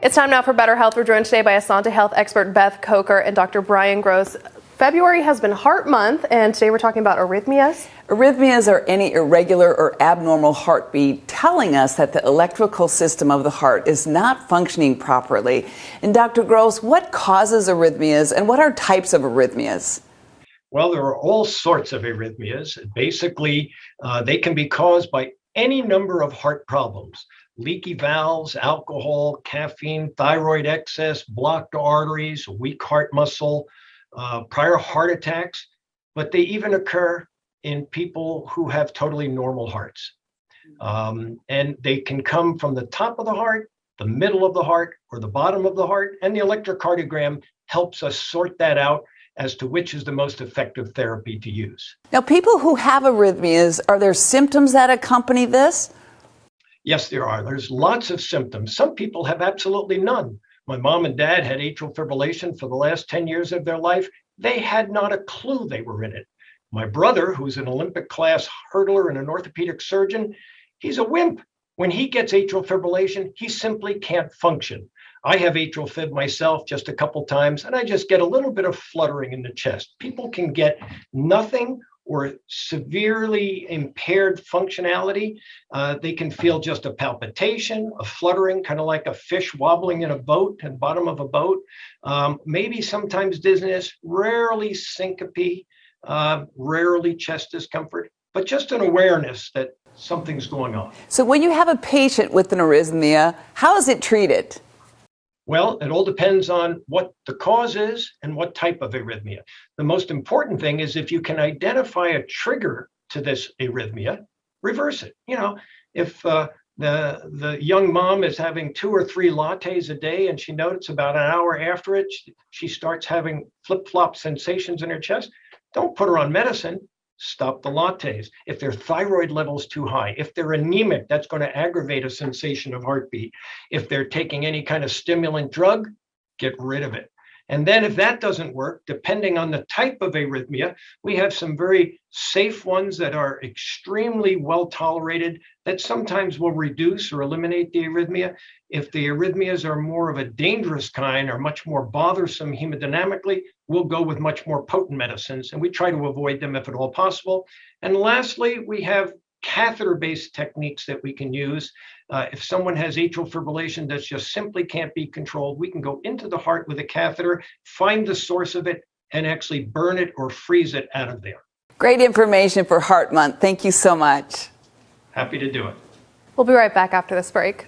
It's time now for Better Health. We're joined today by Asante Health expert Beth Coker and Dr. Brian Gross. February has been Heart Month, and today we're talking about arrhythmias. Arrhythmias are any irregular or abnormal heartbeat telling us that the electrical system of the heart is not functioning properly. And Dr. Gross, what causes arrhythmias and what are types of arrhythmias? Well, there are all sorts of arrhythmias. Basically, they can be caused by any number of heart problems: leaky valves, alcohol, caffeine, thyroid excess, blocked arteries, weak heart muscle, prior heart attacks. But they even occur in people who have totally normal hearts. And they can come from the top of the heart, the middle of the heart, or the bottom of the heart. And the electrocardiogram helps us sort that out as to which is the most effective therapy to use. Now, people who have arrhythmias, are there symptoms that accompany this? Yes, there are. There's lots of symptoms. Some people have absolutely none. My mom and dad had atrial fibrillation for the last 10 years of their life. They had not a clue they were in it. My brother, who's an Olympic class hurdler and an orthopedic surgeon, he's a wimp. When he gets atrial fibrillation, he simply can't function. I have atrial fib myself just a couple times, and I just get a little bit of fluttering in the chest. People can get nothing or severely impaired functionality. They can feel just a palpitation, a fluttering, kind of like a fish wobbling in a boat, at the bottom of a boat. Maybe sometimes dizziness, rarely syncope, rarely chest discomfort, but just an awareness that something's going on. So when you have a patient with an arrhythmia, how is it treated? Well, it all depends on what the cause is and what type of arrhythmia. The most important thing is if you can identify a trigger to this arrhythmia, reverse it. You know, if the young mom is having 2 or 3 lattes a day and she notices about an hour after it, she starts having flip-flop sensations in her chest, don't put her on medicine. Stop the lattes. If their thyroid level's too high, if they're anemic, that's going to aggravate a sensation of heartbeat. If they're taking any kind of stimulant drug, get rid of it. And then if that doesn't work, depending on the type of arrhythmia, we have some very safe ones that are extremely well tolerated that sometimes will reduce or eliminate the arrhythmia. If the arrhythmias are more of a dangerous kind or much more bothersome hemodynamically, we'll go with much more potent medicines, and we try to avoid them if at all possible. And lastly, we have catheter-based techniques that we can use. If someone has atrial fibrillation that just simply can't be controlled, we can go into the heart with a catheter, find the source of it, and actually burn it or freeze it out of there. Great information for Heart Month. Thank you so much. Happy to do it. We'll be right back after this break.